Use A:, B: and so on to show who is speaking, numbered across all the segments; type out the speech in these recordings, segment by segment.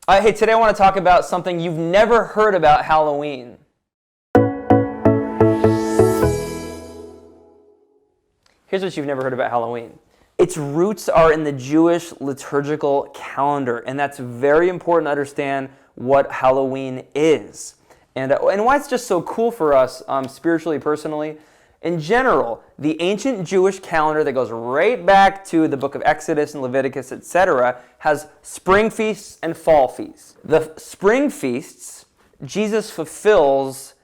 A: Hey, today I want to talk about something you've never heard about Halloween. Here's what you've never heard about Halloween. Its roots are in the Jewish liturgical calendar, and that's very important to understand what Halloween is. And why it's just so cool for us spiritually, personally. In general, the ancient Jewish calendar that goes right back to the book of Exodus and Leviticus, etc., has spring feasts and fall feasts. The spring feasts, Jesus fulfills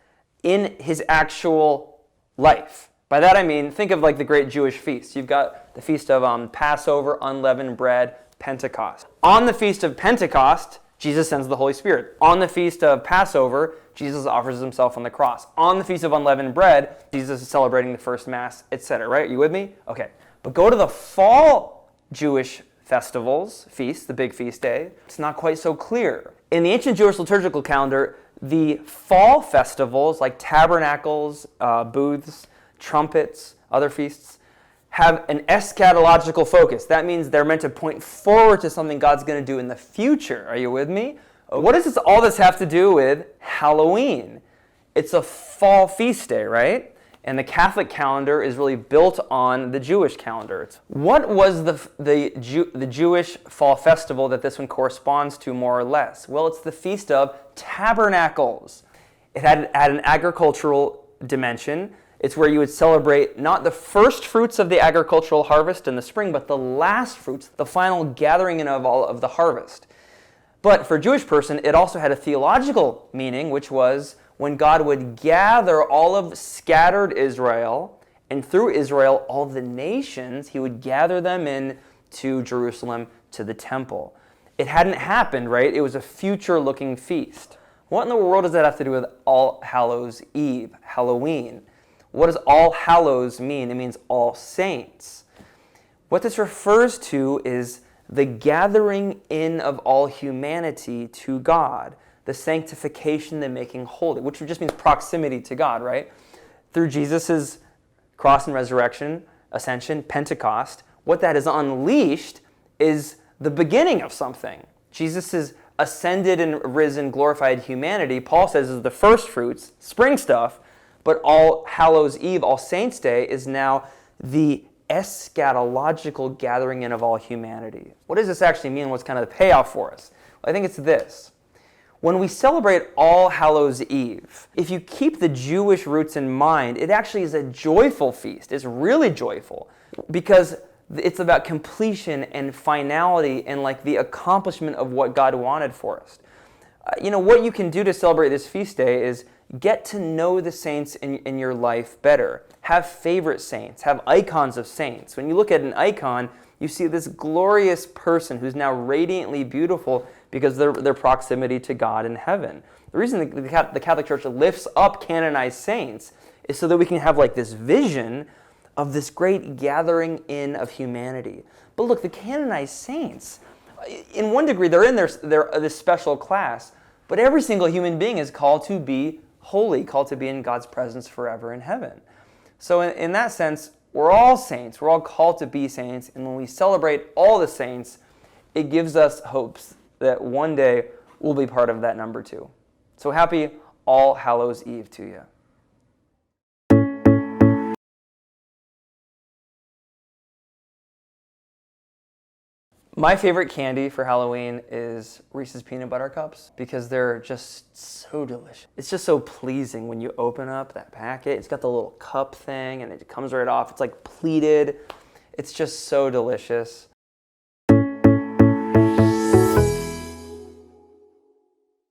A: in his actual life. By that I mean, think of like the great Jewish feasts. You've got the feast of Passover, unleavened bread, Pentecost. On the feast of Pentecost, Jesus sends the Holy Spirit. On the feast of Passover, Jesus offers himself on the cross. On the feast of unleavened bread, Jesus is celebrating the first Mass, etc. Right? Are you with me? Okay. But go to the fall Jewish festivals, feasts, the big feast day. It's not quite so clear. In the ancient Jewish liturgical calendar, the fall festivals like tabernacles, booths, trumpets, other feasts, have an eschatological focus. That means they're meant to point forward to something God's going to do in the future. Are you with me? What does all this have to do with Halloween? It's a fall feast day, right? And the Catholic calendar is really built on the Jewish calendar. What was the Jewish fall festival that this one corresponds to more or less? Well, it's the Feast of Tabernacles. It had an agricultural dimension. It's where you would celebrate not the first fruits of the agricultural harvest in the spring, but the last fruits, the final gathering in of all of the harvest. But for a Jewish person, it also had a theological meaning, which was when God would gather all of scattered Israel, and through Israel, all the nations, he would gather them in to Jerusalem, to the temple. It hadn't happened, right? It was a future-looking feast. What in the world does that have to do with All Hallows Eve, Halloween? What does All Hallows mean? It means all saints. What this refers to is the gathering in of all humanity to God, the sanctification, the making holy, which just means proximity to God, right? Through Jesus' cross and resurrection, ascension, Pentecost, what that has unleashed is the beginning of something. Jesus' ascended and risen, glorified humanity, Paul says, is the first fruits, spring stuff, but All Hallows Eve, All Saints' Day, is now the eschatological gathering in of all humanity. What does this actually mean? What's kind of the payoff for us? Well, I think it's this. When we celebrate All Hallows Eve, if you keep the Jewish roots in mind, it actually is a joyful feast. It's really joyful because it's about completion and finality and like the accomplishment of what God wanted for us. What you can do to celebrate this feast day is get to know the saints in your life better. Have favorite saints. Have icons of saints. When you look at an icon, you see this glorious person who's now radiantly beautiful because of their proximity to God in heaven. The reason the Catholic Church lifts up canonized saints is so that we can have like this vision of this great gathering in of humanity. But look, the canonized saints, in one degree, they're in this special class, but every single human being is called to be holy, called to be in God's presence forever in heaven. So in that sense, we're all saints. We're all called to be saints. And when we celebrate all the saints, it gives us hopes that one day we'll be part of that number too. So happy All Hallows Eve to you. My favorite candy for Halloween is Reese's Peanut Butter Cups because they're just so delicious. It's just so pleasing when you open up that packet. It's got the little cup thing and it comes right off. It's like pleated. It's just so delicious.